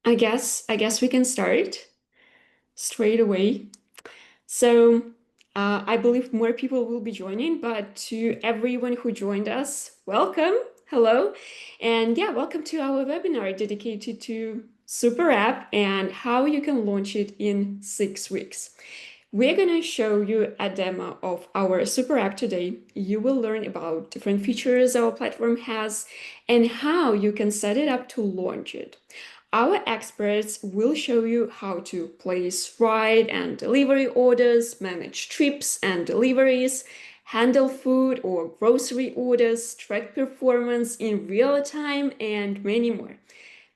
I guess we can start straight away. So, I believe more people will be joining, but to everyone who joined us, welcome, hello, and yeah, welcome to our webinar dedicated to Super App and how you can launch it in 6 weeks. We're going to show you a demo of our Super App today. You will learn about different features our platform has and how you can set it up to launch it. Our experts will show you how to place ride and delivery orders, manage trips and deliveries, handle food or grocery orders, track performance in real time, and many more.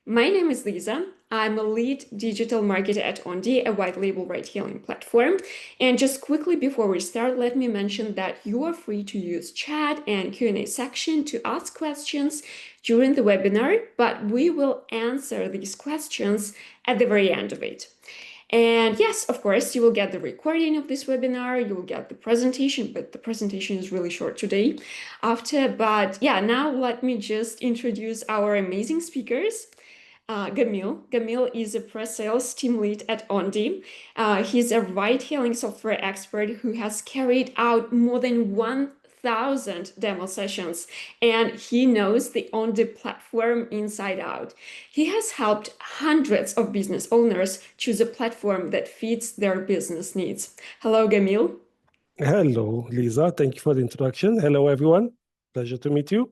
My name is Lisa. I'm a lead digital marketer at Ondi, a white label ride-hailing platform. And just quickly before we start, let me mention that you are free to use chat and Q&A section to ask questions during the webinar, but we will answer these questions at the very end of it. And yes, of course, you will get the recording of this webinar, you will get the presentation, but the presentation is really short today but yeah, now let me just introduce our amazing speakers. Gamil. Gamil is a pre-sales team lead at Ondi. He's a ride-hailing software expert who has carried out more than 1,000 demo sessions, and he knows the Ondi platform inside out. He has helped hundreds of business owners choose a platform that fits their business needs. Hello, Gamil. Hello, Lisa. Thank you for the introduction. Hello, everyone. Pleasure to meet you.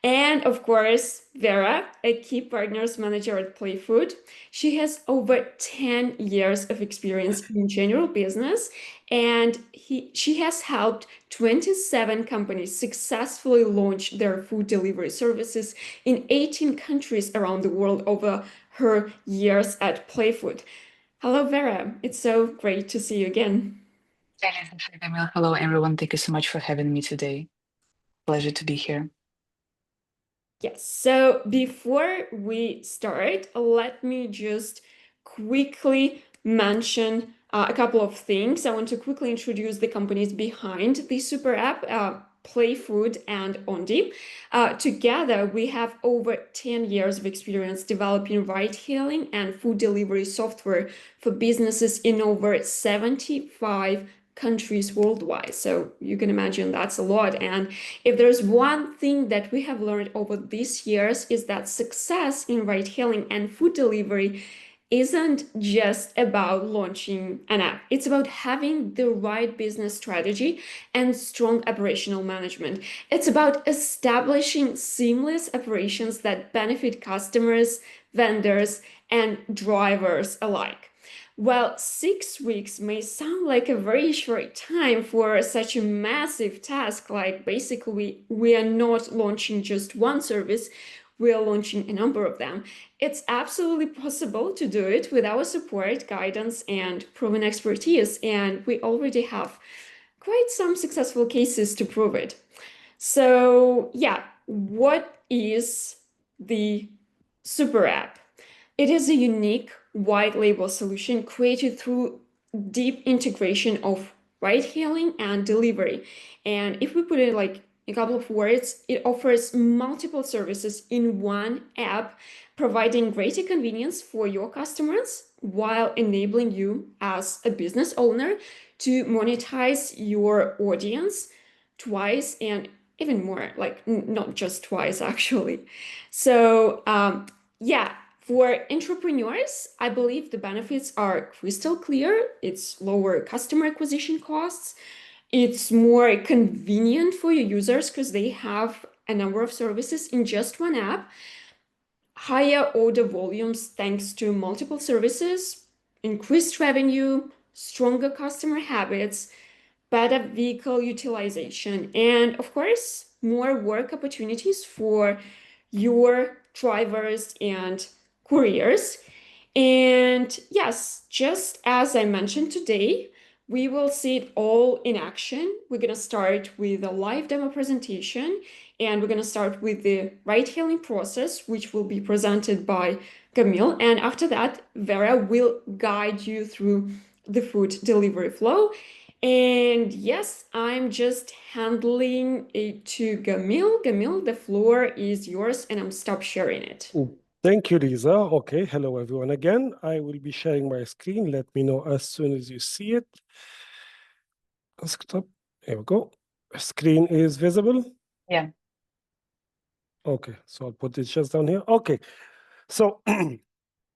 And of course, Vera, a key partners manager at Playfood. She has over 10 years of experience in general business, and she has helped 27 companies successfully launch their food delivery services in 18 countries around the world over her years at Playfood. Hello, Vera. It's so great to see you again. Hi, Camille. Hello, everyone. Thank you so much for having me today. Pleasure to be here. Yes, so before we start, let me just quickly mention a couple of things. I want to quickly introduce the companies behind the super app, Playfood and Ondi. Together, we have over 10 years of experience developing ride-hailing and food delivery software for businesses in over 75 countries worldwide. So you can imagine that's a lot. And if there's one thing that we have learned over these years is that success in ride-hailing and food delivery isn't just about launching an app. It's about having the right business strategy and strong operational management. It's about establishing seamless operations that benefit customers, vendors, and drivers alike. While 6 weeks may sound like a very short time for such a massive task, like basically we are not launching just one service, we are launching a number of them. It's absolutely possible to do it with our support, guidance, and proven expertise, and we already have quite some successful cases to prove it. So yeah, what is the Super App? It is a unique white label solution created through deep integration of ride-hailing and delivery. And if we put it like a couple of words, it offers multiple services in one app, providing greater convenience for your customers while enabling you as a business owner to monetize your audience twice and even more, like not just twice actually. So yeah, for entrepreneurs, I believe the benefits are crystal clear. It's lower customer acquisition costs. It's more convenient for your users because they have a number of services in just one app. Higher order volumes thanks to multiple services, increased revenue, stronger customer habits, better vehicle utilization, and of course, more work opportunities for your drivers and couriers. And yes, just as I mentioned today, we will see it all in action. We're going to start with a live demo presentation, and we're going to start with the ride-hailing process, which will be presented by Camille. And after that, Vera will guide you through the food delivery flow. And yes, I'm just handling it to Gamil. Gamil, the floor is yours, and I'm stop sharing it. Thank you, Lisa. Okay, hello everyone again. I will be sharing my screen. Let me know as soon as you see it. Desktop, here we go. Screen is visible? Yeah. Okay, so I'll put it just down here. Okay, so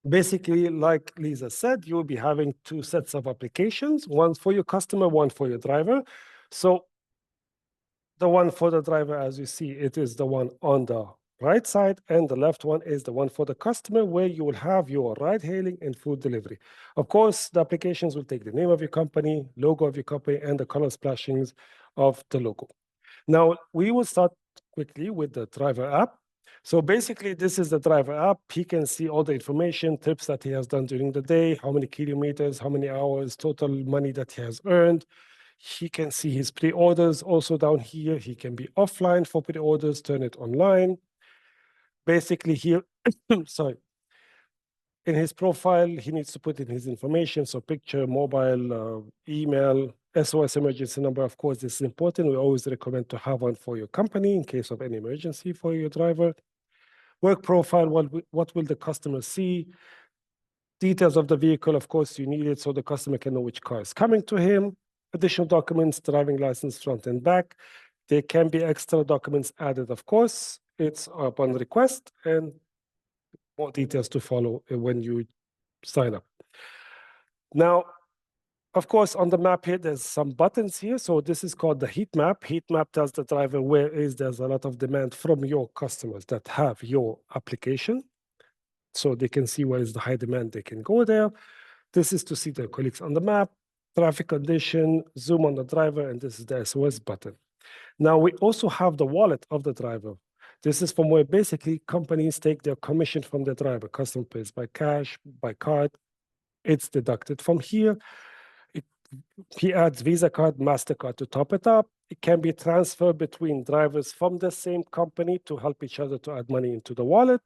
basically, like Lisa said, you'll be having two sets of applications, one for your customer, one for your driver. So the one for the driver, as you see, it is the one on the right side, and the left one is the one for the customer, where you will have your ride hailing and food delivery. Of course, the applications will take the name of your company, logo of your company, and the color splashings of the logo. Now, we will start quickly with the driver app. So basically, this is the driver app. He can see all the information, trips that he has done during the day, how many kilometers, how many hours, total money that he has earned. He can see his pre-orders also down here. He can be offline for pre-orders, turn it online. Basically here, sorry, in his profile, he needs to put in his information. So picture, mobile, email, SOS emergency number. Of course, this is important. We always recommend to have one for your company in case of any emergency for your driver. Work profile, what will the customer see? Details of the vehicle, of course, you need it so the customer can know which car is coming to him. Additional documents, driving license front and back. There can be extra documents added, of course. It's upon request, and more details to follow when you sign up. Now, of course, on the map here, there's some buttons here. So this is called the heat map. Heat map tells the driver where there's a lot of demand from your customers that have your application. So they can see where is the high demand, they can go there. This is to see their colleagues on the map, traffic condition, zoom on the driver, and this is the SOS button. Now, we also have the wallet of the driver. This is from where basically companies take their commission from the driver. Customer pays by cash, by card. It's deducted from here. He adds Visa card, MasterCard to top it up. It can be transferred between drivers from the same company to help each other to add money into the wallet.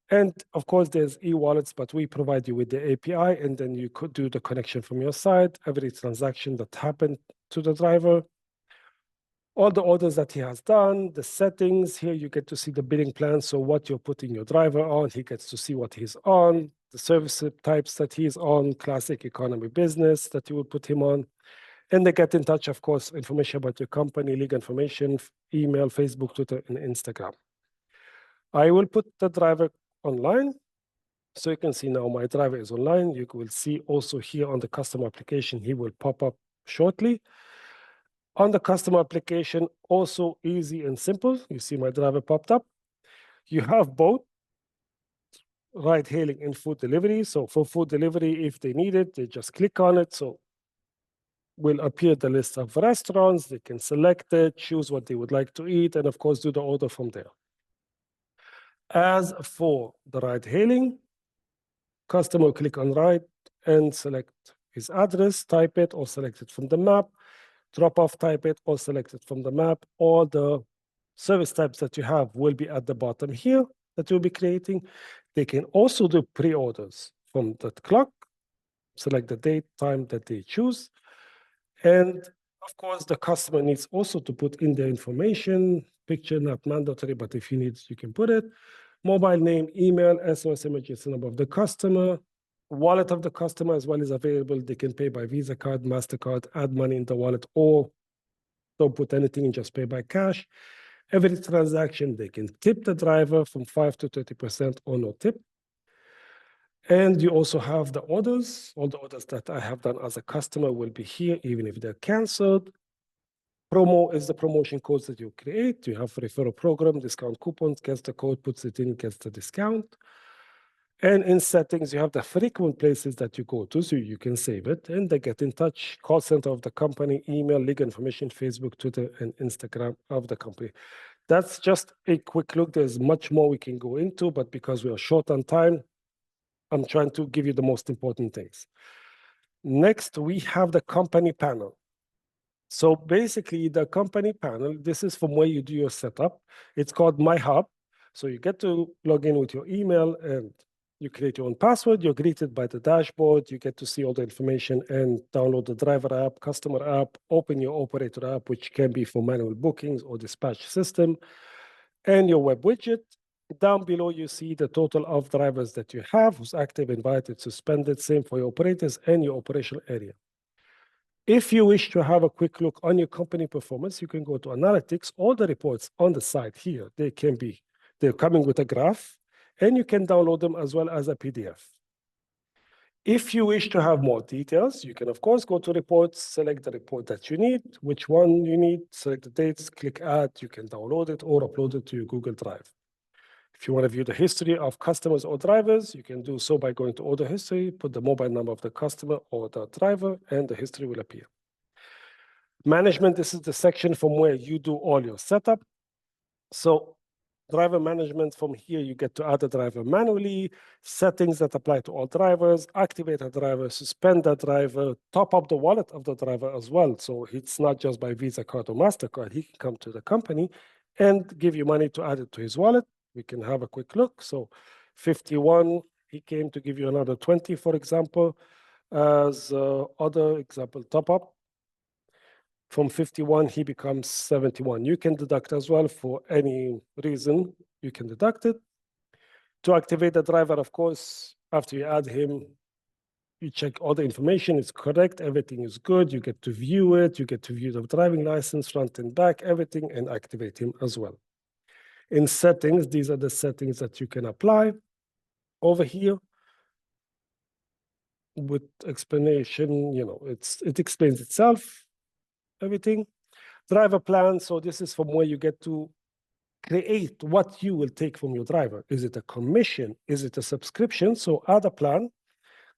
And of course, there's e-wallets, but we provide you with the API, and then you could do the connection from your side, every transaction that happened to the driver, all the orders that he has done, the settings. Here you get to see the billing plan. So what you're putting your driver on, he gets to see what he's on, the service types that he's on, classic, economy, business that you would put him on. And they get in touch, of course, information about your company, legal information, email, Facebook, Twitter, and Instagram. I will put the driver online. So you can see now my driver is online. You will see also here on the customer application, he will pop up shortly. On the customer application, also easy and simple. You see my driver popped up. You have both ride hailing and food delivery. So for food delivery, if they need it, they just click on it. So will appear the list of restaurants. They can select it, choose what they would like to eat, and of course, do the order from there. As for the ride hailing, customer will click on ride and select his address, type it or select it from the map, drop off, type it or select it from the map. All the service types that you have will be at the bottom here that you'll be creating. They can also do pre-orders from that clock, select the date, time that they choose. And of course, the customer needs also to put in their information, picture not mandatory, but if you need, you can put it. Mobile name, email, SOS emergency number of the customer, wallet of the customer as well is available. They can pay by Visa card, MasterCard, add money in the wallet, or don't put anything and just pay by cash. Every transaction, they can tip the driver from 5 to 30% or no tip. And you also have the orders. All the orders that I have done as a customer will be here, even if they're canceled. Promo is the promotion codes that you create. You have referral program, discount coupons, gets the code, puts it in, gets the discount. And in settings, you have the frequent places that you go to, so you can save it. And they get in touch, call center of the company, email, legal information, Facebook, Twitter, and Instagram of the company. That's just a quick look. There's much more we can go into, but because we are short on time, I'm trying to give you the most important things. Next, we have the company panel. So basically, the company panel, this is from where you do your setup. It's called My Hub. So you get to log in with your email and you create your own password. You're greeted by the dashboard. You get to see all the information and download the driver app, customer app, open your operator app, which can be for manual bookings or dispatch system, and your web widget. Down below, you see the total of drivers that you have, who's active, invited, suspended, same for your operators and your operational area. If you wish to have a quick look on your company performance, you can go to analytics. All the reports on the side here, they're coming with a graph, and you can download them as well as a PDF. If you wish to have more details, you can, of course, go to reports, select the report that you need, which one you need, select the dates, click add, you can download it or upload it to your Google Drive. If you want to view the history of customers or drivers, you can do so by going to order history, put the mobile number of the customer or the driver, and the history will appear. Management, this is the section from where you do all your setup. So driver management, from here, you get to add a driver manually, settings that apply to all drivers, activate a driver, suspend a driver, top up the wallet of the driver as well. So it's not just by Visa card or MasterCard. He can come to the company and give you money to add it to his wallet. We can have a quick look. So 51, he came to give you another 20, for example, as other example top up. From 51, he becomes 71. You can deduct as well for any reason. You can deduct it. To activate the driver, of course, after you add him, you check all the information is correct, everything is good, you get to view it, you get to view the driving license, front and back, everything, and activate him as well. In settings, these are the settings that you can apply. Over here, with explanation, it explains itself, everything. Driver plan, so this is from where you get to create what you will take from your driver. Is it a commission? Is it a subscription? So add a plan.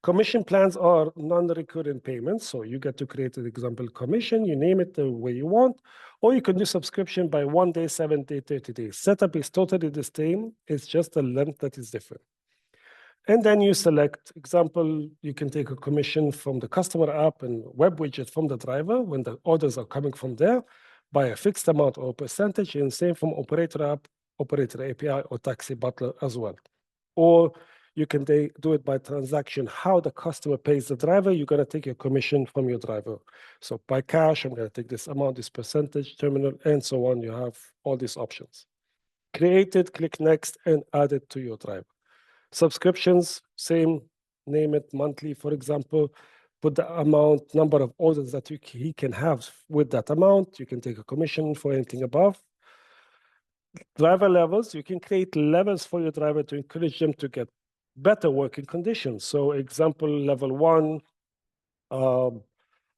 Commission plans are non-recurring payments. So you get to create an example commission, you name it the way you want, or you can do subscription by 1 day, 7 day, 30 days. Setup is totally the same. It's just the length that is different. And then you select, example, you can take a commission from the customer app and web widget from the driver when the orders are coming from there by a fixed amount or percentage, and same from operator app, operator API, or taxi butler as well. Or you can do it by transaction, how the customer pays the driver, you're gonna take your commission from your driver. So by cash, I'm gonna take this amount, this percentage, terminal, and so on. You have all these options. Create it, click next, and add it to your driver. Subscriptions, same, name it monthly, for example, put the amount, number of orders that he can have with that amount. You can take a commission for anything above. Driver levels, you can create levels for your driver to encourage them to get better working conditions. So example, level 1,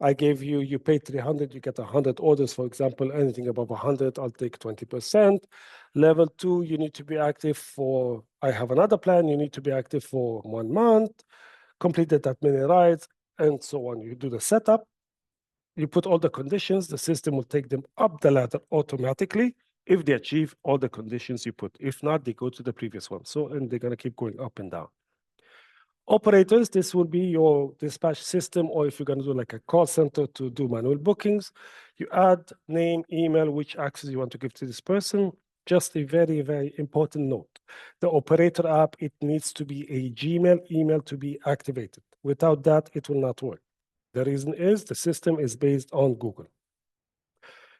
I gave you, you pay 300, you get 100 orders, for example. Anything above 100, I'll take 20%. Level 2, you need to be active for, I have another plan, you need to be active for 1 month, completed that many rides, and so on. You do the setup, you put all the conditions, the system will take them up the ladder automatically if they achieve all the conditions you put. If not, they go to the previous one. So, and they're gonna keep going up and down. Operators, this will be your dispatch system, or if you're going to do like a call center to do manual bookings, you add name, email, which access you want to give to this person. Just a very, very important note. The operator app, it needs to be a Gmail email to be activated. Without that, it will not work. The reason is the system is based on Google.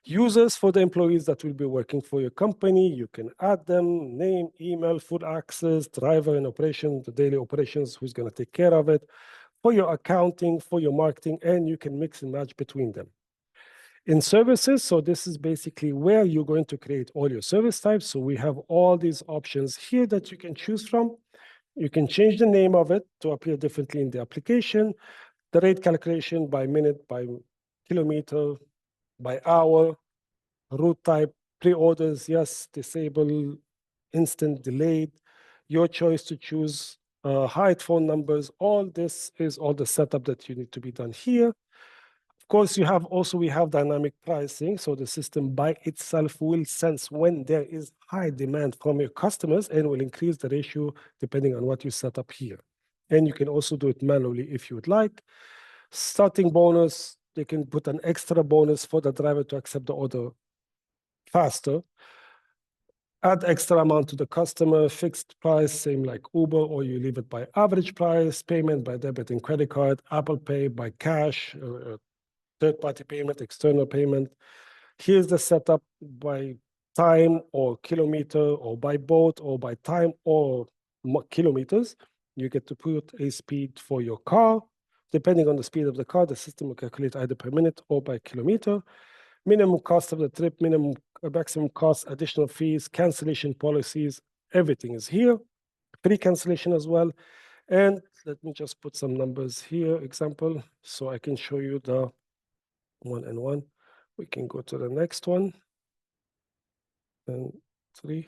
Users for the employees that will be working for your company, you can add them, name, email, full access, driver and operation, the daily operations, who's going to take care of it, for your accounting, for your marketing, and you can mix and match between them. In services, so this is basically where you're going to create all your service types. So we have all these options here that you can choose from. You can change the name of it to appear differently in the application, the rate calculation by minute, by kilometer, by hour, route type, pre-orders, yes, disable, instant, delayed, your choice to choose, hide phone numbers. All this is all the setup that you need to be done here. Of course, we have dynamic pricing. So the system by itself will sense when there is high demand from your customers and will increase the ratio depending on what you set up here. And you can also do it manually if you would like. Starting bonus, they can put an extra bonus for the driver to accept the order faster. Add extra amount to the customer, fixed price, same like Uber, or you leave it by average price, payment by debit and credit card, Apple Pay by cash, third-party payment, external payment. Here's the setup by time or kilometer, or by boat, or by time or kilometers. You get to put a speed for your car. Depending on the speed of the car, the system will calculate either per minute or by kilometer. Minimum cost of the trip, minimum maximum cost, additional fees, cancellation policies, everything is here. Free cancellation as well. And let me just put some numbers here, example, so I can show you the one and one. We can go to the next one. And 3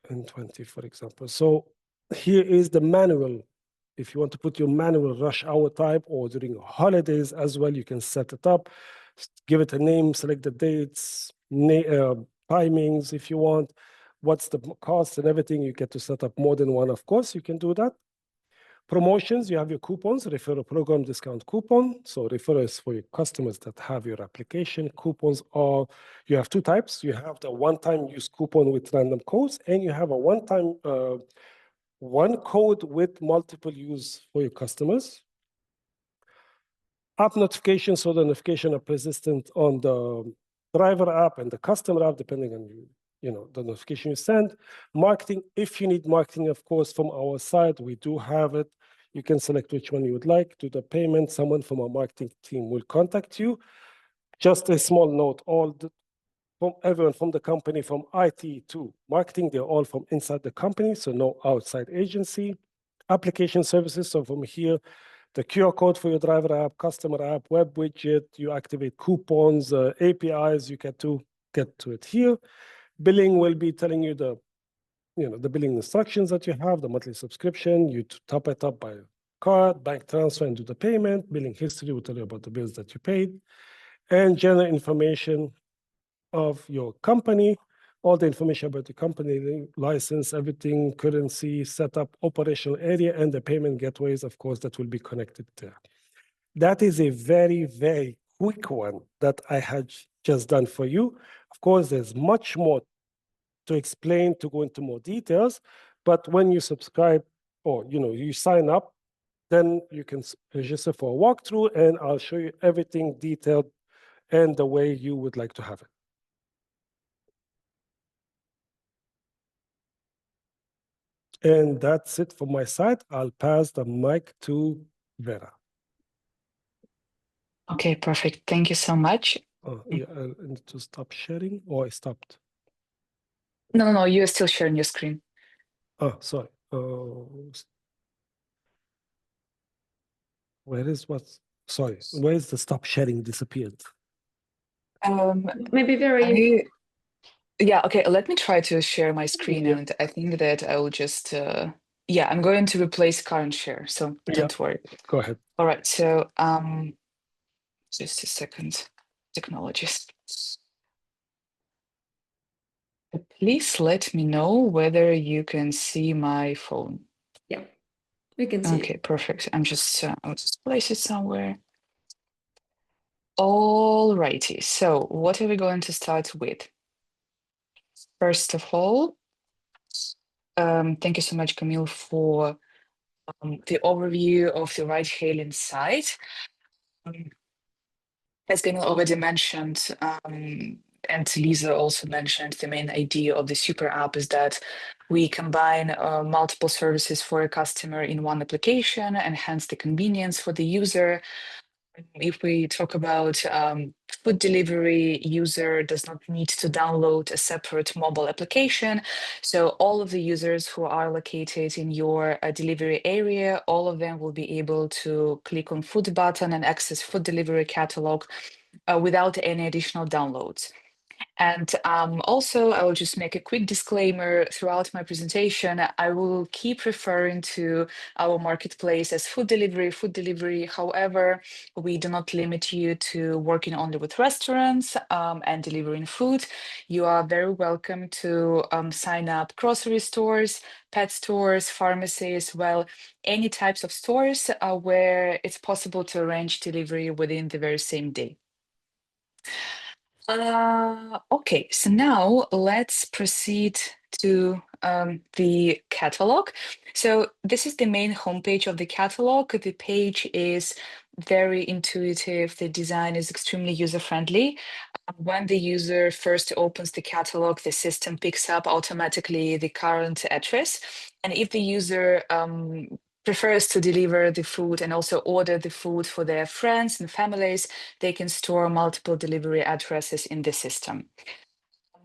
and 20, for example. So here is the manual. If you want to put your manual rush hour type or during holidays as well, you can set it up, give it a name, select the dates, timings if you want, what's the cost and everything. You get to set up more than one, of course, you can do that. Promotions, you have your coupons, referral program discount coupon. So referrals for your customers that have your application. Coupons are, you have two types. You have the one-time use coupon with random codes, and you have a one-time one code with multiple use for your customers. App notifications, so the notification are persistent on the driver app and the customer app, depending on the notification you send. Marketing, if you need marketing, of course, from our side, we do have it. You can select which one you would like. Do the payment, someone from our marketing team will contact you. Just a small note, from everyone from the company, from IT to marketing, they're all from inside the company, so no outside agency. Application services, so from here, the QR code for your driver app, customer app, web widget, you activate coupons, APIs, you get to it here. Billing will be telling you the billing instructions that you have, the monthly subscription, you top it up by card, bank transfer, and do the payment. Billing history will tell you about the bills that you paid. And general information of your company, all the information about the company, license, everything, currency, setup, operational area, and the payment gateways, of course, that will be connected there. That is a very, very quick one that I had just done for you. Of course, there's much more to explain, to go into more details, but when you subscribe or you sign up, then you can register for a walkthrough, and I'll show you everything detailed and the way you would like to have it. And that's it from my side. I'll pass the mic to Vera. Okay, perfect. Thank you so much. Yeah, I need to stop sharing, or I stopped. No, you are still sharing your screen. Oh, sorry. Where is the stop sharing disappeared? Maybe very. Yeah, okay, let me try to share my screen, and I think that I will just, I'm going to replace current share, so don't worry. Go ahead. All right, so just a second, technologies. Please let me know whether you can see my phone. Yeah, we can see. Okay, perfect. I'll just place it somewhere. All righty, so what are we going to start with? First of all, thank you so much, Camille, for the overview of the ride-hailing site. As Camille already mentioned, and Lisa also mentioned, the main idea of the super app is that we combine multiple services for a customer in one application, enhance the convenience for the user. If we talk about food delivery, user does not need to download a separate mobile application. So all of the users who are located in your delivery area, all of them will be able to click on food button and access food delivery catalog without any additional downloads. And also, I will just make a quick disclaimer throughout my presentation. I will keep referring to our marketplace as food delivery. However, we do not limit you to working only with restaurants and delivering food. You are very welcome to sign up grocery stores, pet stores, pharmacies, any types of stores where it's possible to arrange delivery within the very same day. Okay, so now let's proceed to the catalog. So this is the main homepage of the catalog. The page is very intuitive. The design is extremely user-friendly. When the user first opens the catalog, the system picks up automatically the current address. And if the user prefers to deliver the food and also order the food for their friends and families, they can store multiple delivery addresses in the system.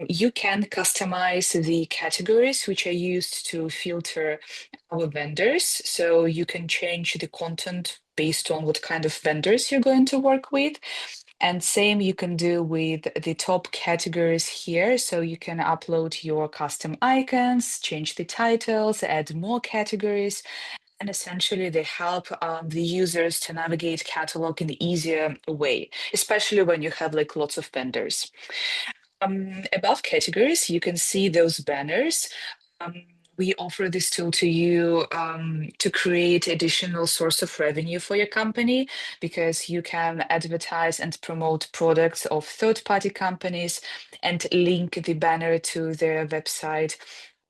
You can customize the categories which are used to filter our vendors. So you can change the content based on what kind of vendors you're going to work with. And same you can do with the top categories here. So you can upload your custom icons, change the titles, add more categories. And essentially, they help the users to navigate catalog in an easier way, especially when you have like lots of vendors. Above categories, you can see those banners. We offer this tool to you to create additional source of revenue for your company, because you can advertise and promote products of third-party companies and link the banner to their website.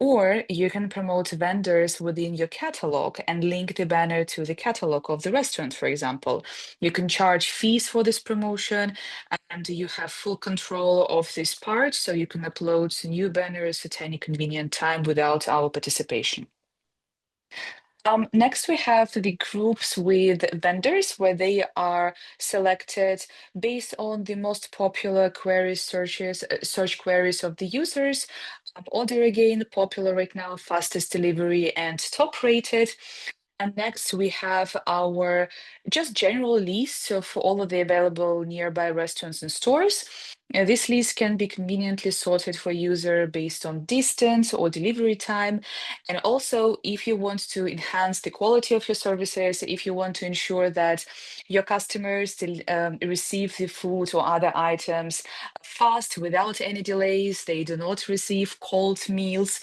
Or you can promote vendors within your catalog and link the banner to the catalog of the restaurant, for example. You can charge fees for this promotion, and you have full control of this part, so you can upload new banners at any convenient time without our participation. Next, we have the groups with vendors, where they are selected based on the most popular queries, search queries of the users. Order again, popular right now, fastest delivery, and top rated. And next, we have our just general list of all of the available nearby restaurants and stores. This list can be conveniently sorted for user based on distance or delivery time. And also, if you want to enhance the quality of your services, if you want to ensure that your customers receive the food or other items fast without any delays, they do not receive cold meals,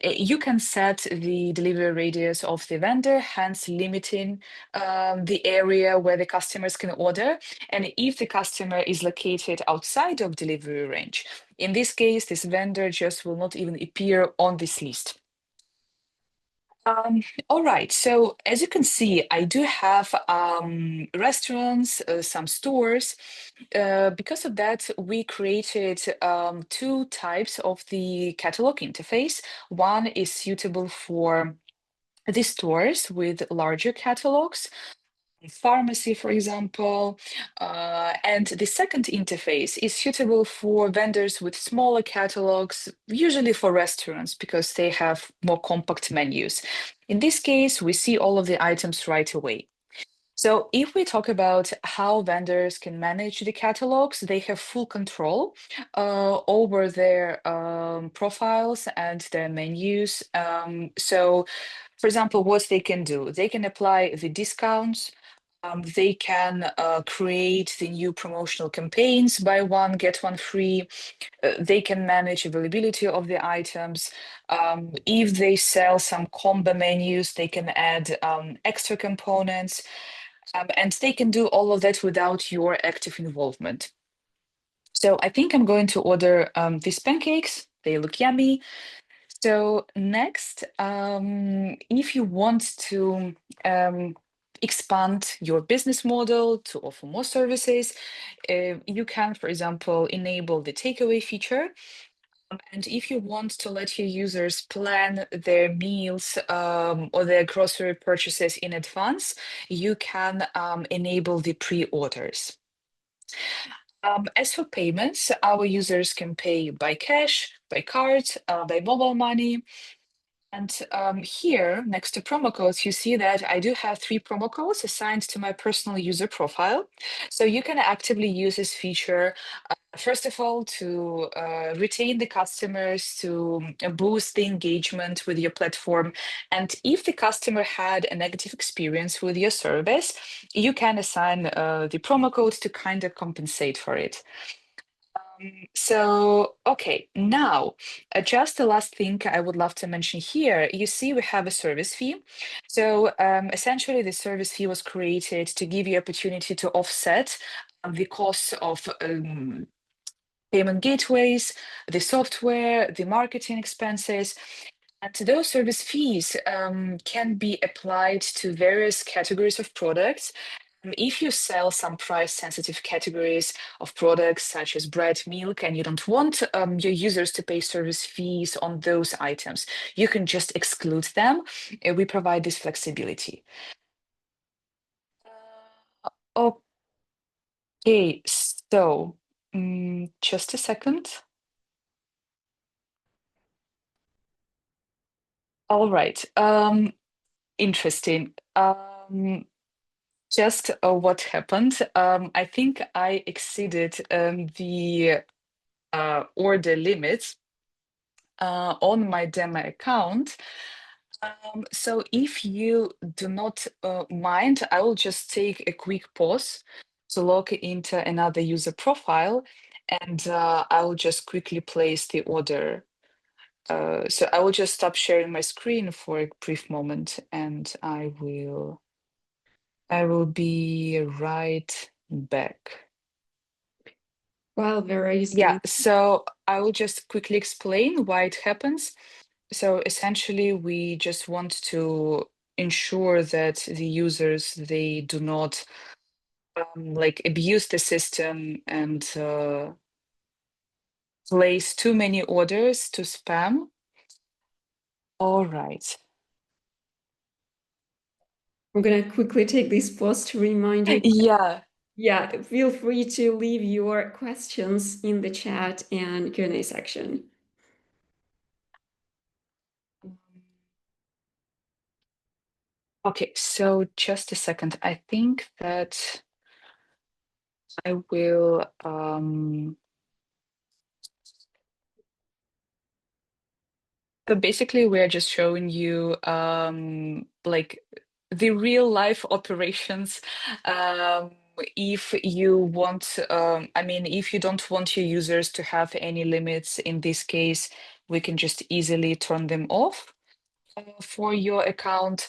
you can set the delivery radius of the vendor, hence limiting the area where the customers can order. And if the customer is located outside of delivery range, in this case, this vendor just will not even appear on this list. All right, so as you can see, I do have restaurants, some stores. Because of that, we created two types of the catalog interface. One is suitable for the stores with larger catalogs, pharmacy, for example, and the second interface is suitable for vendors with smaller catalogs, usually for restaurants, because they have more compact menus. In this case, we see all of the items right away. So if we talk about how vendors can manage the catalogs, they have full control over their profiles and their menus. So, for example, what they can do, they can apply the discounts. They can create the new promotional campaigns, buy one, get one free. They can manage availability of the items. If they sell some combo menus, they can add extra components. And they can do all of that without your active involvement. So I think I'm going to order these pancakes. They look yummy. So next, if you want to expand your business model to offer more services, you can, for example, enable the takeaway feature. And if you want to let your users plan their meals or their grocery purchases in advance, you can enable the pre-orders. As for payments, our users can pay by cash, by card, by mobile money. And here, next to promo codes, you see that I do have 3 promo codes assigned to my personal user profile. So you can actively use this feature, first of all, to retain the customers, to boost the engagement with your platform. And if the customer had a negative experience with your service, you can assign the promo code to kind of compensate for it. So, okay, now just the last thing I would love to mention here, you see we have a service fee. So essentially the service fee was created to give you opportunity to offset the costs of payment gateways, the software, the marketing expenses. And those service fees can be applied to various categories of products. If you sell some price-sensitive categories of products such as bread, milk, and you don't want your users to pay service fees on those items, you can just exclude them. We provide this flexibility. Okay, so just a second. All right. Interesting. Just what happened. I think I exceeded the order limits on my demo account. So if you do not mind, I will just take a quick pause to log into another user profile, and I will just quickly place the order. So I will just stop sharing my screen for a brief moment, and I will be right back. Well, Vera is Yeah, doing. so I will just quickly explain why it happens. So essentially, we just want to ensure that the users, they do not like abuse the system and place too many orders to spam. All right. I'm gonna quickly take this pause to remind you. Yeah. Yeah, feel free to leave your questions in the chat and Q&A section. Okay, so just a second. I think that I will so basically we're just showing you like the real life operations. If you want, I mean, if you don't want your users to have any limits, in this case, we can just easily turn them off for your account.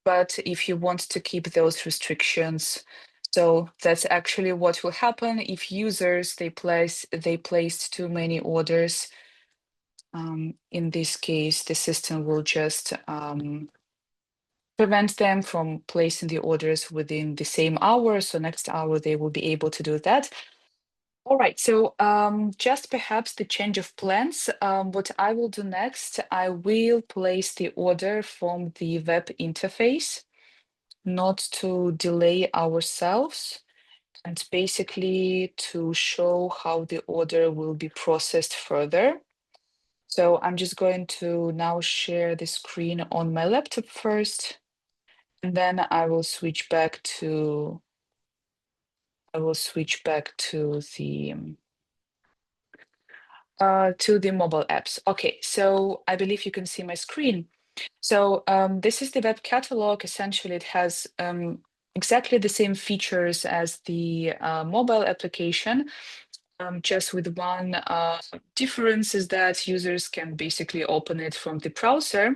But if you want to keep those restrictions, so that's actually what will happen if users they placed too many orders. In this case, the system will just prevent them from placing the orders within the same hour. So next hour, they will be able to do that. All right, so just perhaps the change of plans. What I will do next, I will place the order from the web interface, not to delay ourselves, and basically to show how the order will be processed further. So I'm just going to now share the screen on my laptop first, and then I will switch back to the mobile apps. Okay, so I believe you can see my screen. So this is the web catalog. Essentially, it has exactly the same features as the mobile application, just with one difference is that users can basically open it from the browser.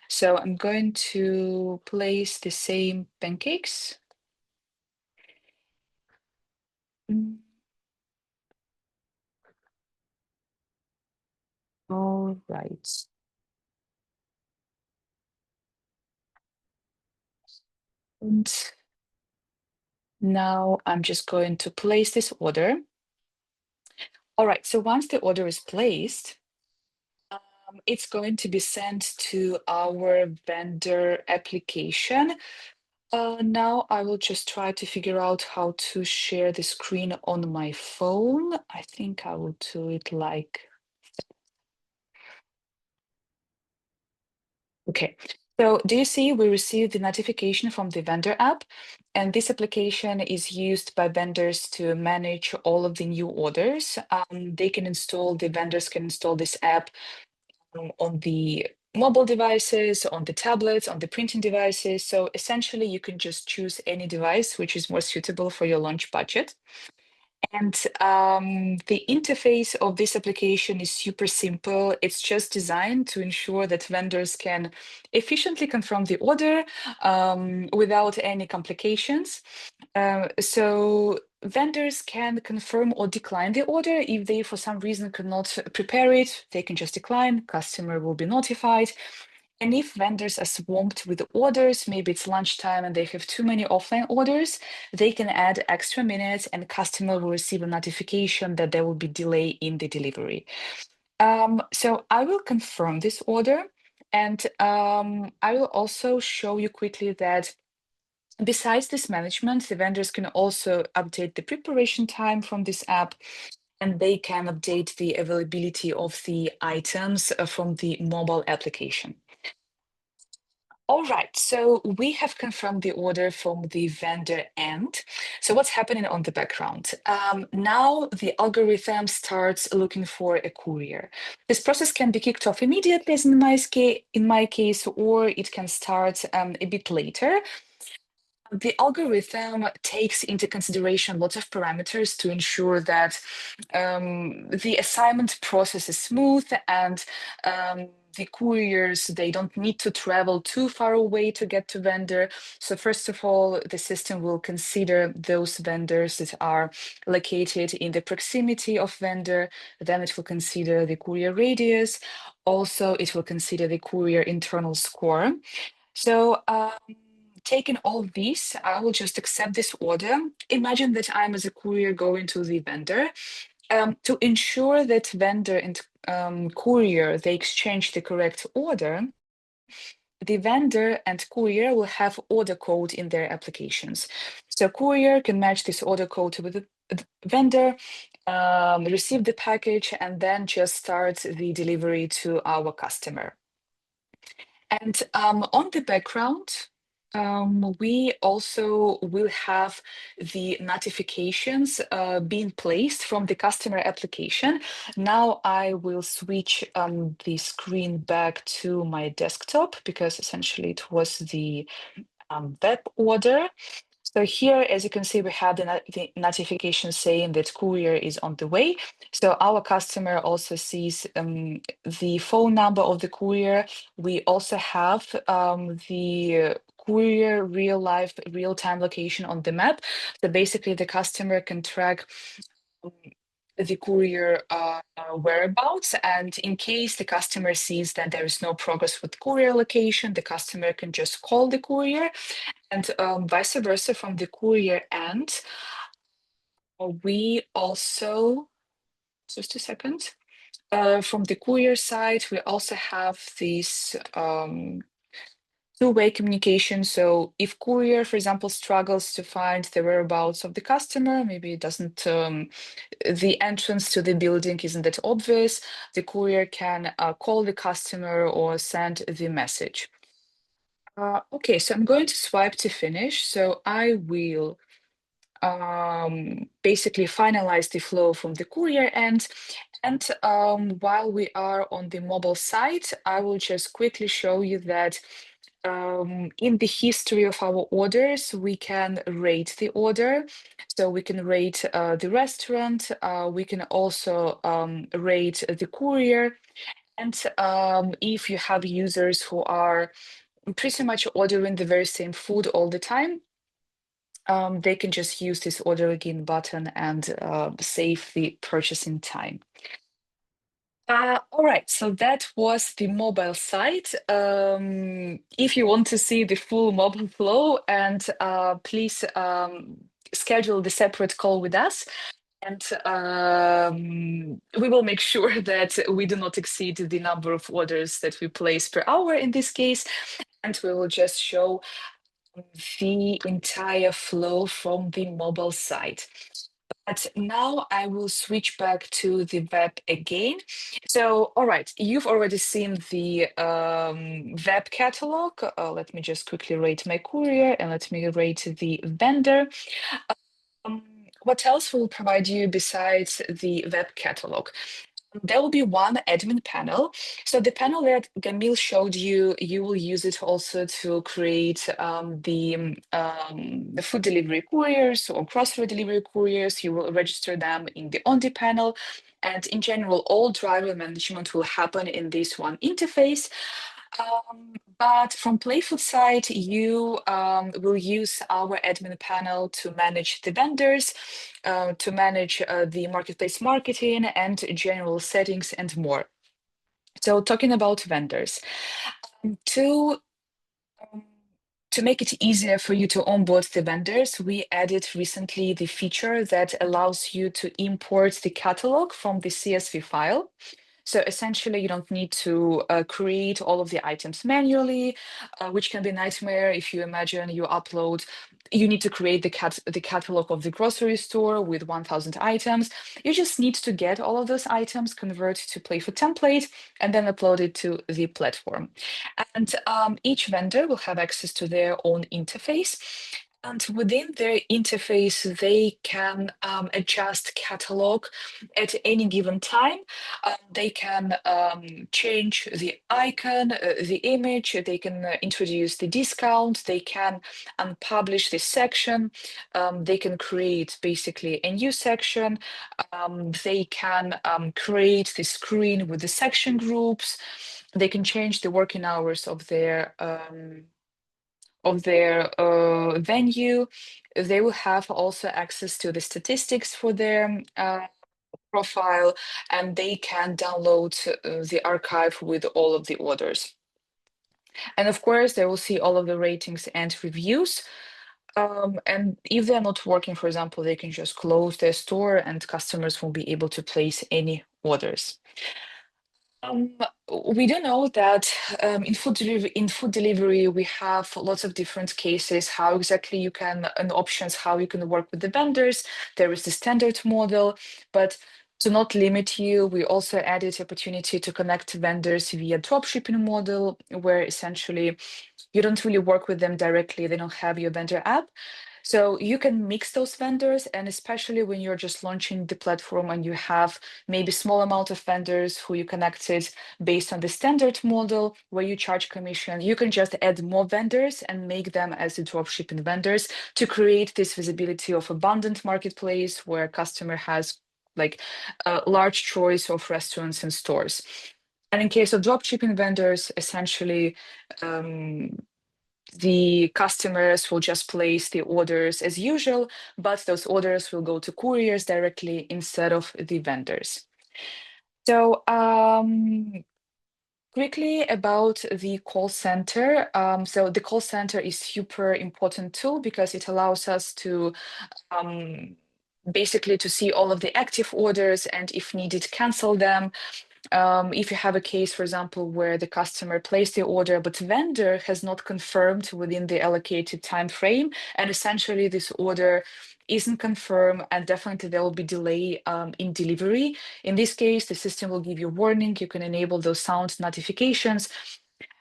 So I'm going to place the same pancakes. All right. And now I'm just going to place this order. All right, so once the order is placed, it's going to be sent to our vendor application. Now I will just try to figure out how to share the screen on my phone. I think I will do it like. Okay, so do you see we received the notification from the vendor app, and this application is used by vendors to manage all of the new orders. The vendors can install this app on the mobile devices, on the tablets, on the printing devices. So essentially, you can just choose any device which is more suitable for your launch budget. And the interface of this application is super simple. It's just designed to ensure that vendors can efficiently confirm the order without any complications. So vendors can confirm or decline the order. If they, for some reason, cannot prepare it, they can just decline. Customer will be notified. And if vendors are swamped with orders, maybe it's lunchtime and they have too many offline orders, they can add extra minutes and customer will receive a notification that there will be delay in the delivery. So I will confirm this order, and I will also show you quickly that besides this management, the vendors can also update the preparation time from this app, and they can update the availability of the items from the mobile application. All right, so we have confirmed the order from the vendor end. So what's happening on the background? Now the algorithm starts looking for a courier. This process can be kicked off immediately, as in my case, or it can start a bit later. The algorithm takes into consideration lots of parameters to ensure that the assignment process is smooth and the couriers, they don't need to travel too far away to get to vendor. So first of all, the system will consider those vendors that are located in the proximity of vendor. Then it will consider the courier radius. Also, it will consider the courier internal score. So taking all these, I will just accept this order. Imagine that I'm as a courier going to the vendor. To ensure that vendor and courier, they exchange the correct order, the vendor and courier will have order code in their applications. So courier can match this order code with the vendor, receive the package, and then just start the delivery to our customer. And on the background, we also will have the notifications being placed from the customer application. Now I will switch the screen back to my desktop because essentially it was the web order. So here, as you can see, we have the notification saying that courier is on the way. So our customer also sees the phone number of the courier. We also have the courier real-time location on the map. So basically the customer can track the courier whereabouts, and in case the customer sees that there is no progress with courier location, the customer can just call the courier, and vice versa from the courier end. We also, just a second, from the courier side, we also have this two-way communication. So if courier, for example, struggles to find the whereabouts of the customer, maybe it doesn't, the entrance to the building isn't that obvious, the courier can call the customer or send the message. Okay, so I'm going to swipe to finish. So I will basically finalize the flow from the courier end. And while we are on the mobile site, I will just quickly show you that in the history of our orders, we can rate the order. So we can rate the restaurant. We can also rate the courier. And if you have users who are pretty much ordering the very same food all the time, they can just use this order again button and save the purchasing time. All right, so that was the mobile site. If you want to see the full mobile flow, and please schedule the separate call with us. And we will make sure that we do not exceed the number of orders that we place per hour in this case. And we will just show the entire flow from the mobile site. But now I will switch back to the web again. So, all right, you've already seen the web catalog. Let me just quickly rate my courier and let me rate the vendor. What else will provide you besides the web catalog? There will be one admin panel. So the panel that Gamil showed you, you will use it also to create the food delivery couriers or grocery delivery couriers. You will register them in the Ondi panel. And in general, all driver management will happen in this one interface. But from Playfood side, you will use our admin panel to manage the vendors, to manage the marketplace marketing and general settings and more. So talking about vendors, To um, to make it easier for you to onboard the vendors, we added recently the feature that allows you to import the catalog from the CSV file. So essentially, you don't need to create all of the items manually, which can be a nightmare if you imagine you upload. You need to create the catalog of the grocery store with 1,000 items. You just need to get all of those items, convert to Playful template, and then upload it to the platform. And each vendor will have access to their own interface. And within their interface, they can adjust catalog at any given time. They can change the icon, the image, they can introduce the discount, they can unpublish this section, they can create basically a new section, they can create the screen with the section groups, they can change the working hours of their venue. They will have also access to the statistics for their profile, and they can download the archive with all of the orders. And of course, they will see all of the ratings and reviews. And if they're not working, for example, they can just close their store and customers won't be able to place any orders. Um, we do know that in food delivery, we have lots of different cases, how exactly you can, and options, how you can work with the vendors. There is the standard model, but to not limit you, we also added opportunity to connect vendors via dropshipping model, where essentially you don't really work with them directly. They don't have your vendor app. So you can mix those vendors, and especially when you're just launching the platform and you have maybe small amount of vendors who you connected based on the standard model where you charge commission, you can just add more vendors and make them as the dropshipping vendors to create this visibility of abundant marketplace where customer has like a large choice of restaurants and stores. And in case of dropshipping vendors, essentially, the customers will just place the orders as usual, but those orders will go to couriers directly instead of the vendors. So quickly about the call center. So the call center is super important tool because it allows us to basically to see all of the active orders and if needed, cancel them. If you have a case, for example, where the customer placed the order, but vendor has not confirmed within the allocated time frame, and essentially this order isn't confirmed, and definitely there will be delay in delivery. In this case, the system will give you a warning. You can enable those sound notifications,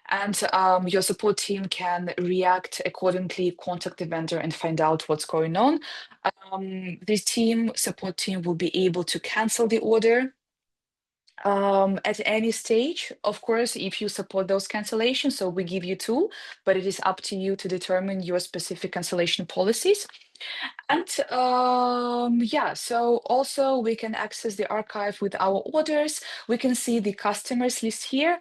and your support team can react accordingly, contact the vendor and find out what's going on. This support team will be able to cancel the order at any stage, of course, if you support those cancellations. So we give you two, but it is up to you to determine your specific cancellation policies. And yeah, so also we can access the archive with our orders. We can see the customers list here.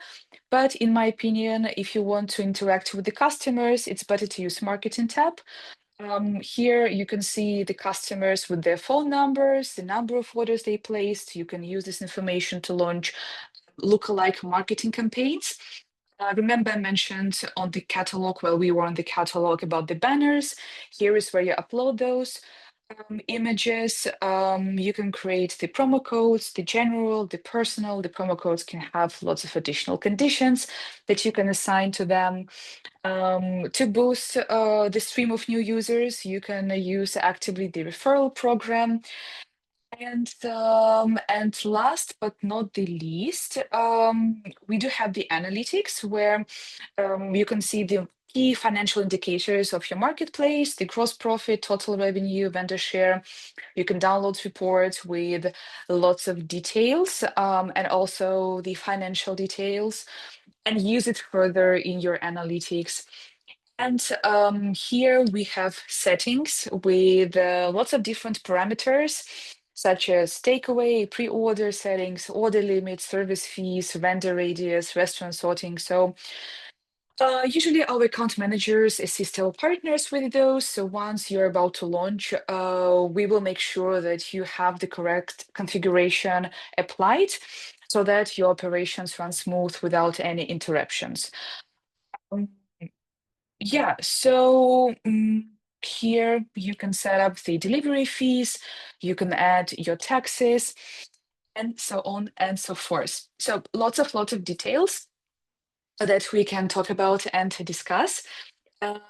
But in my opinion, if you want to interact with the customers, it's better to use Marketing tab. Here you can see the customers with their phone numbers, the number of orders they placed. You can use this information to launch lookalike marketing campaigns. Remember I mentioned on the catalog, while we were on the catalog, about the banners. Here is where you upload those images. You can create the promo codes, the general, the personal. The promo codes can have lots of additional conditions that you can assign to them. To boost the stream of new users, you can use actively the referral program. And last but not the least, we do have the analytics where you can see the key financial indicators of your marketplace, the gross profit, total revenue, vendor share. You can download reports with lots of details and also the financial details, and use it further in your analytics. And here we have settings with lots of different parameters, such as takeaway, pre-order settings, order limits, service fees, vendor radius, restaurant sorting. So usually our account managers assist our partners with those. So once you're about to launch, we will make sure that you have the correct configuration applied so that your operations run smooth without any interruptions. Um, Yeah, so here you can set up the delivery fees, you can add your taxes, and so on and so forth. So lots of details that we can talk about and discuss. Um,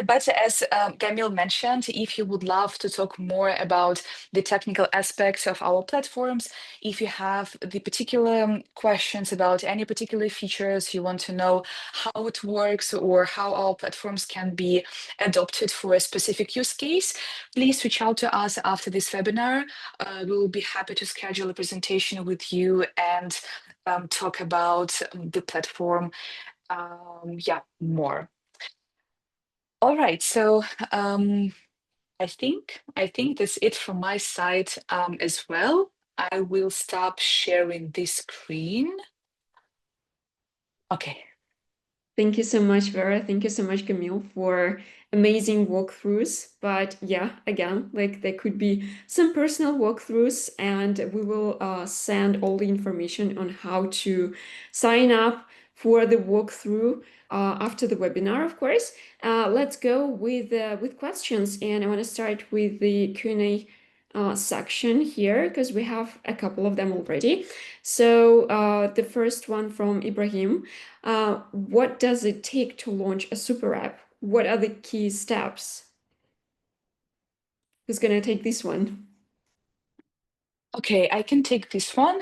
but as Camille mentioned, if you would love to talk more about the technical aspects of our platforms, if you have the particular questions about any particular features, you want to know how it works or how our platforms can be adopted for a specific use case, please reach out to us after this webinar. We will be happy to schedule a presentation with you and talk about the platform, more. All right, so I think that's it from my side as well. I will stop sharing this screen. Okay. Thank you so much, Vera. Thank you so much, Camille, for amazing walkthroughs. But yeah, again, like there could be some personal walkthroughs, and we will send all the information on how to sign up for the walkthrough after the webinar, of course. Let's go with questions, and I want to start with the Q&A section here because we have a couple of them already. So the first one from Ibrahim. What does it take to launch a super app? What are the key steps? Who's gonna take this one? Okay, I can take this one.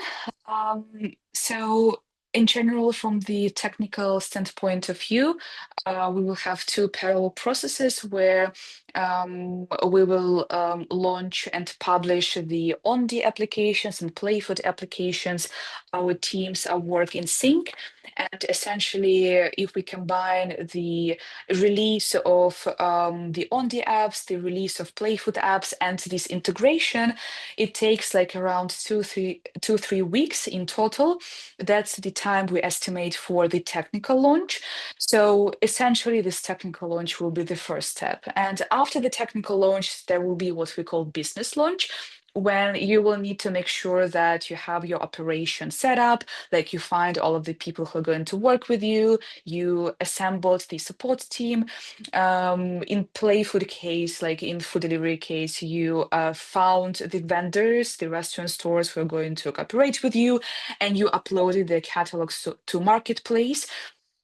So in general, from the technical standpoint of view, we will have two parallel processes where we will launch and publish the Ondi applications and Playfoot applications. Our teams are work in sync. And essentially, if we combine the release of the Ondi apps, the release of Playfoot apps, and this integration, it takes like around 3 weeks in total. That's the time we estimate for the technical launch. So essentially, this technical launch will be the first step. And after the technical launch, there will be what we call business launch, when you will need to make sure that you have your operation set up, like you find all of the people who are going to work with you, you assembled the support team. In Playfood case, like in food delivery case, you found the vendors, the restaurant stores who are going to cooperate with you, and you uploaded their catalogs to Marketplace.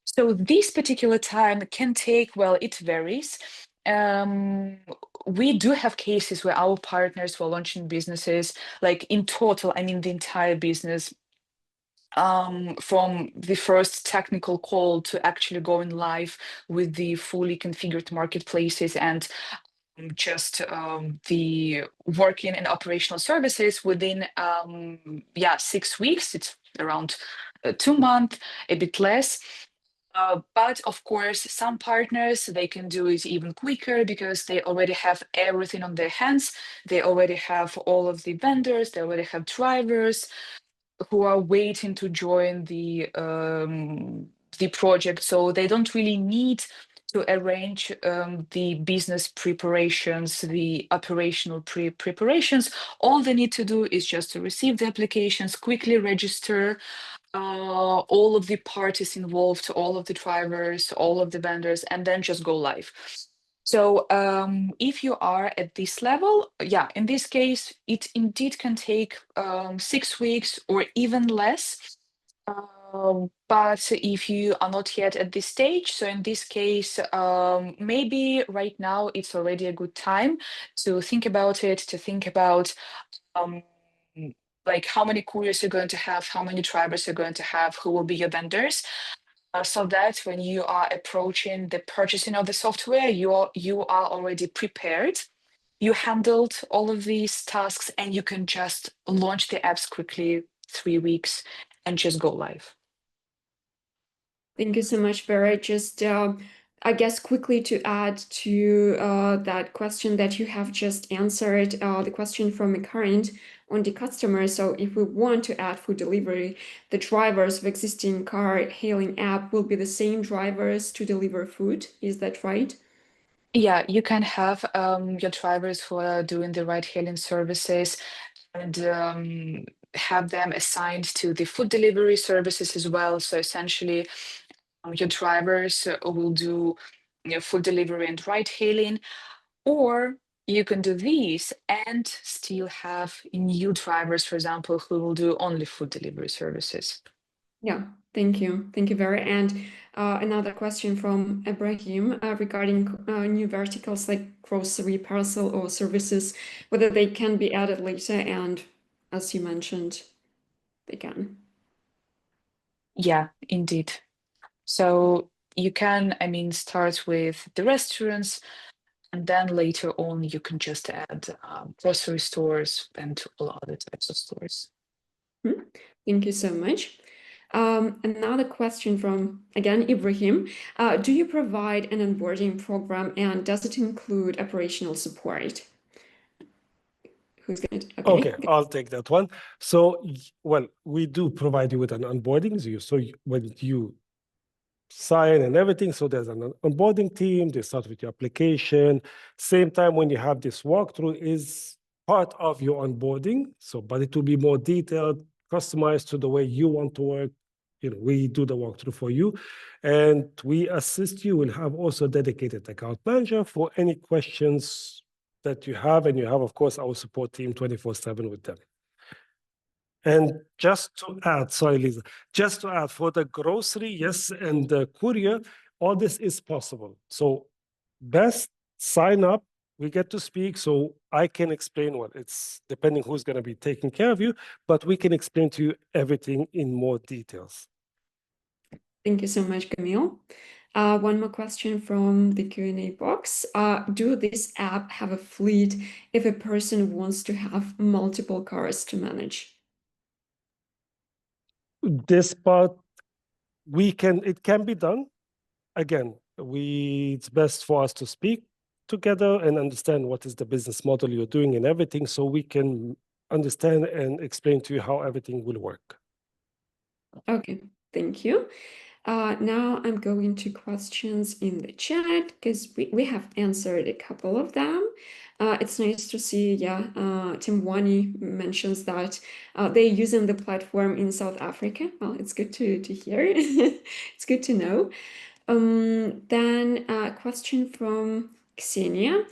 So this particular time can take, well, it varies. We do have cases where our partners were launching businesses, like in total, I mean the entire business, from the first technical call to actually going live with the fully configured marketplaces and just the working and operational services within 6 weeks. It's around 2 months, a bit less. But of course, some partners, they can do it even quicker because they already have everything on their hands. They already have all of the vendors, they already have drivers who are waiting to join the project. So they don't really need to arrange the business preparations, the operational preparations. All they need to do is just to receive the applications, quickly register all of the parties involved, all of the drivers, all of the vendors, and then just go live. So if you are at this level, yeah, in this case, it indeed can take 6 weeks or even less. But if you are not yet at this stage, so in this case, maybe right now it's already a good time to think about it, to think about um, like how many couriers you're going to have, how many drivers you're going to have, who will be your vendors, so that when you are approaching the purchasing of the software, you are already prepared. You handled all of these tasks, and you can just launch the apps quickly, 3 weeks, and just go live. Thank you so much, Vera. Just, I guess, quickly to add to that question that you have just answered, the question from a current on the customer. So if we want to add food delivery, the drivers of existing car hailing app will be the same drivers to deliver food. Is that right? Yeah, you can have your drivers who are doing the ride-hailing services and have them assigned to the food delivery services as well. So essentially, Your drivers will do food delivery and ride hailing, or you can do these and still have new drivers, for example, who will do only food delivery services. Yeah, thank you. Thank you, Vera. And another question from Ibrahim regarding new verticals like grocery, parcel, or services, whether they can be added later, and as you mentioned, they can. Yeah, indeed. So you can, I mean, start with the restaurants, and then later on you can just add grocery stores and all other types of stores. Thank you so much. Another question from, again, Ibrahim. Do you provide an onboarding program, and does it include operational support? Who's going to? Okay, I'll take that one. So, well, we do provide you with an onboarding. When you sign and everything, so there's an onboarding team, they start with your application. Same time when you have this walkthrough is part of your onboarding. So, but it will be more detailed, customized to the way you want to work. We do the walkthrough for you, and we assist you. We'll have also a dedicated account manager for any questions that you have, and you have, of course, our support team 24/7 with them. And just to add, sorry, Lisa, just to add for the grocery, yes, and the courier, all this is possible. So best sign up, we get to speak, so I can explain what it's depending who's going to be taking care of you, but we can explain to you everything in more details. Thank you so much, Camille. One more question from the Q&A box. Do this app have a fleet if a person wants to have multiple cars to manage? This part, it can be done. Again, it's best for us to speak together and understand what is the business model you're doing and everything, so we can understand and explain to you how everything will work. Okay, thank you. Now I'm going to questions in the chat because we have answered a couple of them. It's nice to see, Tim Wani mentions that they're using the platform in South Africa. Well, it's good to hear. It's good to know. Then a question from Xenia.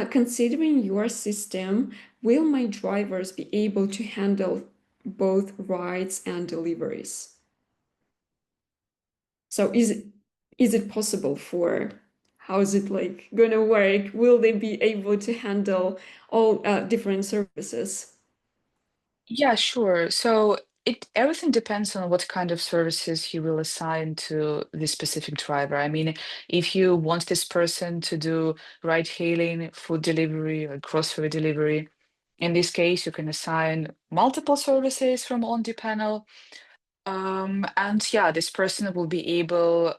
Considering your system, will my drivers be able to handle both rides and deliveries? So is it possible how is it like gonna work? Will they be able to handle all different services? Yeah, sure. So everything depends on what kind of services you will assign to this specific driver. I mean, if you want this person to do ride hailing, food delivery, or grocery delivery, in this case, you can assign multiple services from OnDPanel. And yeah, this person will be able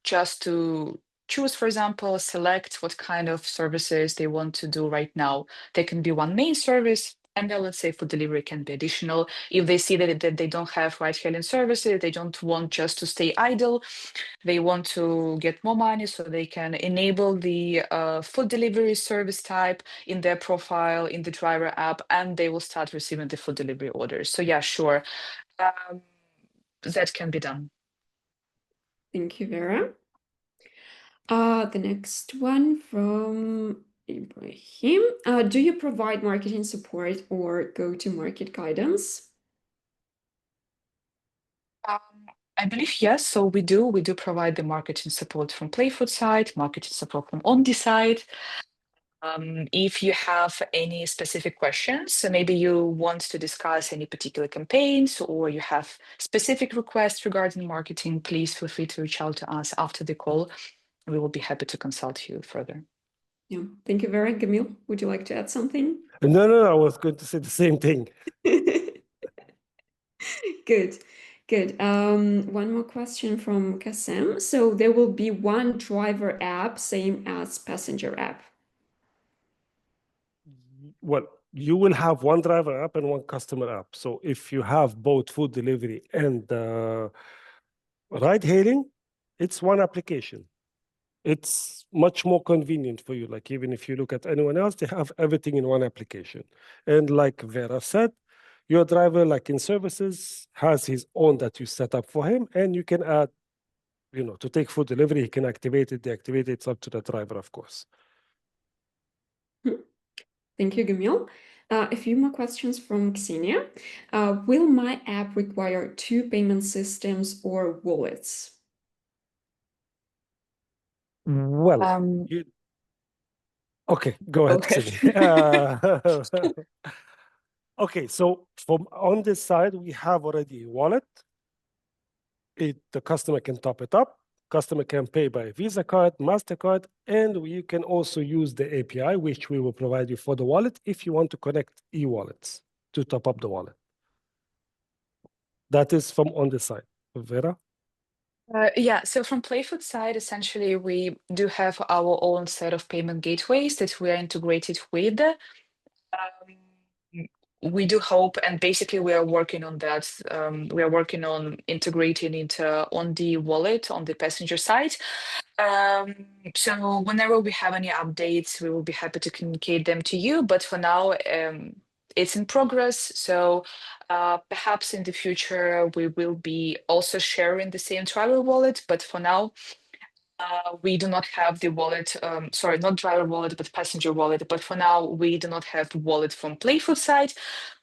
just to choose, for example, select what kind of services they want to do right now. There can be one main service, and then let's say food delivery can be additional. If they see that they don't have ride-hailing services, they don't want just to stay idle, they want to get more money, so they can enable the food delivery service type in their profile in the driver app, and they will start receiving the food delivery orders. So yeah, sure. That can be done. Thank you, Vera. The next one from Ibrahim. Do you provide marketing support or go-to-market guidance? I believe yes. So we do provide the marketing support from Playfood side, marketing support from Ondi side. If you have any specific questions, so maybe you want to discuss any particular campaigns or you have specific requests regarding marketing, please feel free to reach out to us after the call. We will be happy to consult you further. Yeah, thank you, Vera. Camille, would you like to add something? No, I was going to say the same thing. Good. One more question from Kasem. So there will be one driver app, same as passenger app. Well, you will have one driver app and one customer app. So if you have both food delivery and ride hailing, it's one application. It's much more convenient for you. Like even if you look at anyone else, they have everything in one application. And like Vera said, your driver, like in services, has his own that you set up for him, and you can add to take food delivery, he can activate it, deactivate it. It's up to the driver, of course. Thank you, Gamil. A few more questions from Ksenia. Will my app require two payment systems or wallets? Well, okay, go ahead, Ksenia. Okay, so from on this side, we have already a wallet. The customer can top it up. Customer can pay by Visa card, MasterCard, and you can also use the API, which we will provide you for the wallet if you want to connect e-wallets to top up the wallet. That is from on this side. Vera? Yeah, so from Playfood side, essentially, we do have our own set of payment gateways that we are integrated with. We do hope, and basically we are working on that. We are working on integrating it on the wallet on the passenger side. So whenever we have any updates, we will be happy to communicate them to you. But for now, it's in progress. So perhaps in the future, we will be also sharing the same driver wallet. But for now, we do not have the wallet, sorry, not driver wallet, but passenger wallet. But for now, we do not have the wallet from Playfood side.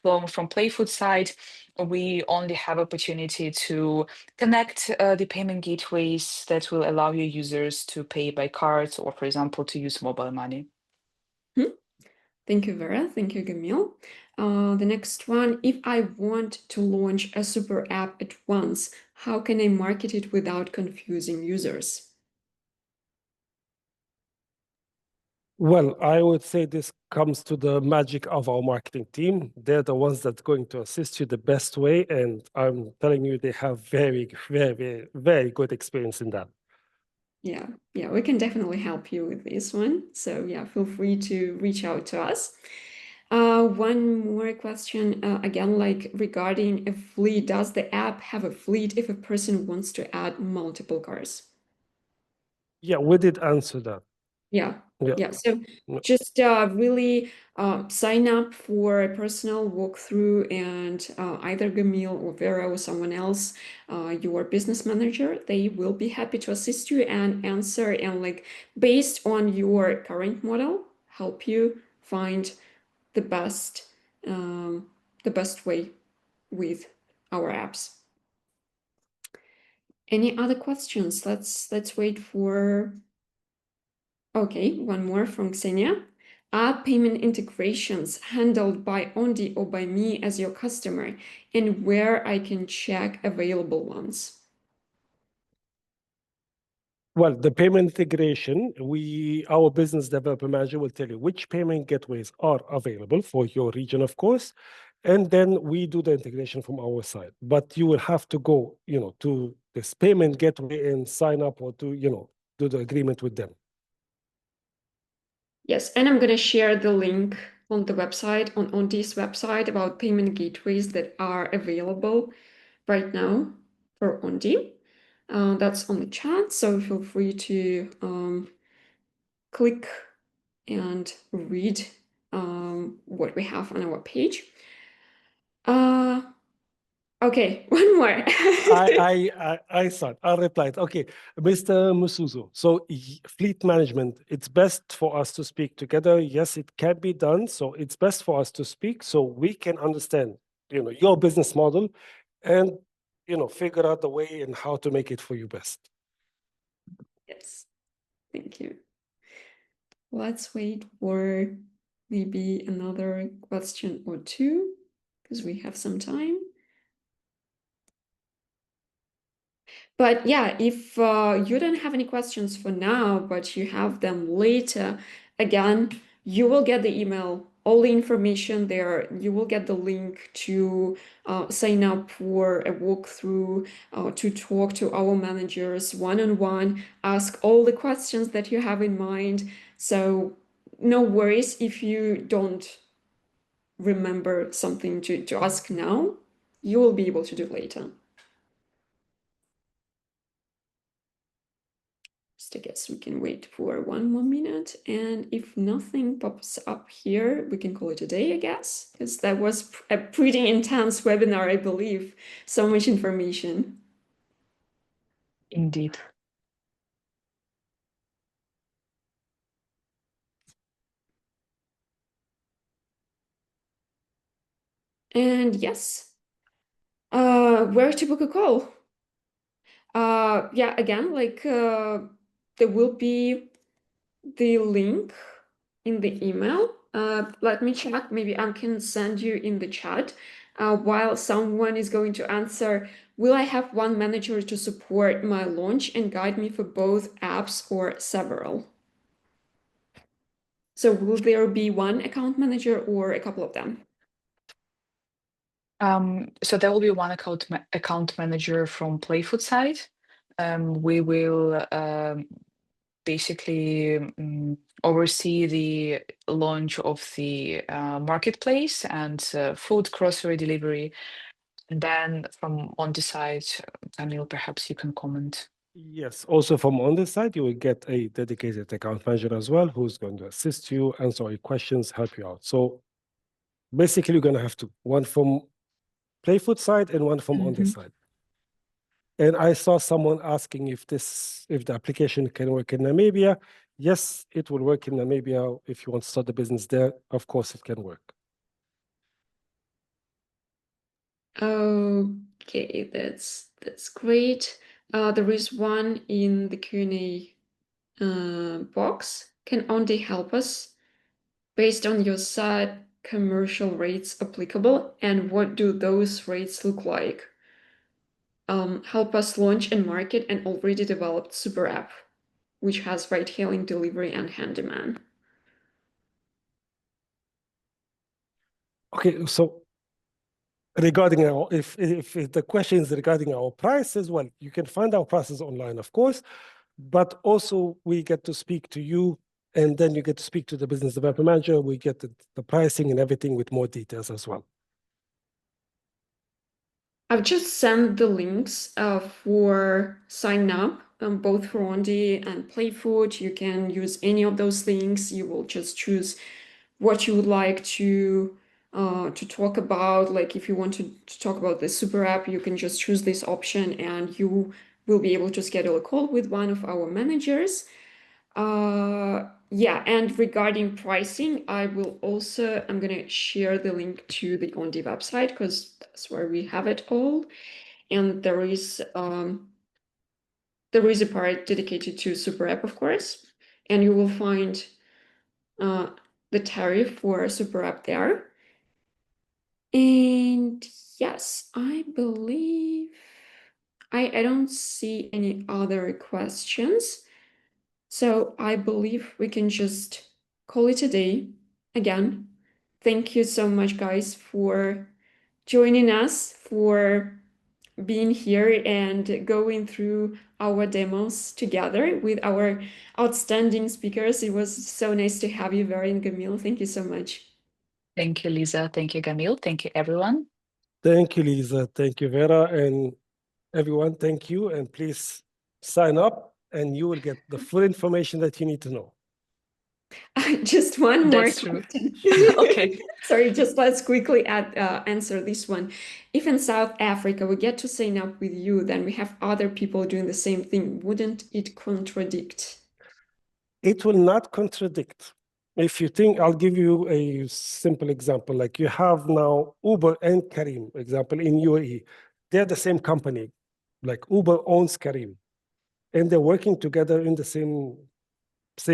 From Playfood side, we only have opportunity to connect the payment gateways that will allow your users to pay by cards or, for example, to use mobile money. Thank you, Vera. Thank you, Gamil. The next one, if I want to launch a super app at once, how can I market it without confusing users? Well, I would say this comes to the magic of our marketing team. They're the ones that's going to assist you the best way. And I'm telling you, they have very, very, very good experience in that. Yeah, we can definitely help you with this one. So yeah, feel free to reach out to us. One more question, again, like regarding a fleet. Does the app have a fleet if a person wants to add multiple cars? Yeah, we did answer that. Yeah. So just really sign up for a personal walkthrough, and either Gamil or Vera or someone else, your business manager, they will be happy to assist you and answer, and like based on your current model, help you find the best way with our apps. Any other questions? Let's wait for. Okay, one more from Ksenia. Are payment integrations handled by Ondi or by me as your customer, and where I can check available ones? Well, the payment integration, our business development manager will tell you which payment gateways are available for your region, of course, and then we do the integration from our side. But you will have to go, to this payment gateway and sign up or to, do the agreement with them. Yes, and I'm going to share the link on the website, on this website, about payment gateways that are available right now for Ondi. That's on the chat, so feel free to click and read what we have on our page. Okay, one more. I saw it. I'll reply it. Okay, Mr. Musuzo. So fleet management, it's best for us to speak together. Yes, it can be done. So it's best for us to speak so we can understand, your business model and, figure out the way and how to make it for you best. Yes, thank you. Let's wait for maybe another question or two because we have some time. But yeah, if you don't have any questions for now, but you have them later, again, you will get the email, all the information there. You will get the link to sign up for a walkthrough, to talk to our managers one-on-one, ask all the questions that you have in mind. So no worries if you don't remember something to ask now, you will be able to do later. I guess we can wait for one more minute, and if nothing pops up here, we can call it a day, I guess, because that was a pretty intense webinar, I believe. So much information. Indeed. And yes, where to book a call? Yeah, again, like there will be the link in the email. Let me check. Maybe I can send you in the chat. While someone is going to answer, will I have one manager to support my launch and guide me for both apps or several? So will there be one account manager or a couple of them? So there will be one account manager from Playfoot side. We will basically oversee the launch of the marketplace and food grocery delivery. And then from on the side, Camille, perhaps you can comment. Yes, also from on this side, you will get a dedicated account manager as well, who's going to assist you, answer your questions, help you out. So basically, you're going to have one from Playfoot side and one from on this side. And I saw someone asking if the application can work in Namibia. Yes, it will work in Namibia. If you want to start the business there, of course it can work. Okay, that's great. There is one in the Q&A box. Can Onday help us based on your site commercial rates applicable, and what do those rates look like? Help us launch and market an already developed super app, which has ride-hailing, delivery, and handyman. Okay, so regarding if the question is regarding our prices, well, you can find our prices online, of course, but also we get to speak to you, and then you get to speak to the business development manager. We get the pricing and everything with more details as well. I've just sent the links for sign up, both for Onday and Playfoot. You can use any of those links. You will just choose what you would like to talk about. Like if you want to talk about the super app, you can just choose this option and you will be able to schedule a call with one of our managers. Yeah, and regarding pricing, I'm gonna share the link to the Onday website because that's where we have it all. And there is a part dedicated to super app, of course, and you will find the tariff for super app there. And yes, I believe I don't see any other questions. So I believe we can just call it a day. Again, thank you so much, guys, for joining us, for being here and going through our demos together with our outstanding speakers. It was so nice to have you, Vera and Camille. Thank you so much. Thank you, Lisa. Thank you, Camille. Thank you, everyone. Thank you, Lisa. Thank you, Vera. And everyone, thank you. And please sign up and you will get the full information that you need to know. Just one more That's true. question. Okay. Sorry, just let's quickly answer this one. If in South Africa we get to sign up with you, then we have other people doing the same thing. Wouldn't it contradict? It will not contradict. If you think, I'll give you a simple example. Like you have now Uber and Careem, example, in UAE. They're the same company. Like Uber owns Careem. And they're working together in the same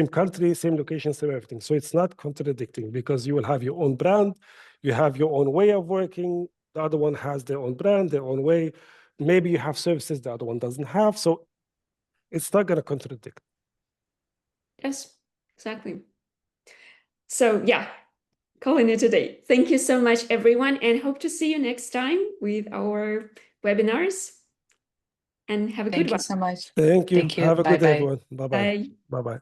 country, same location, same everything. So it's not contradicting because you will have your own brand, you have your own way of working, the other one has their own brand, their own way. Maybe you have services the other one doesn't have. So it's not going to contradict. Yes, exactly. So yeah, calling it a day. Thank you so much, everyone, and hope to see you next time with our webinars. And have a good Thank you one. so much. Thank you. Thank you. Have a good day, Bye-bye. everyone. Bye-bye. Bye. Bye-bye.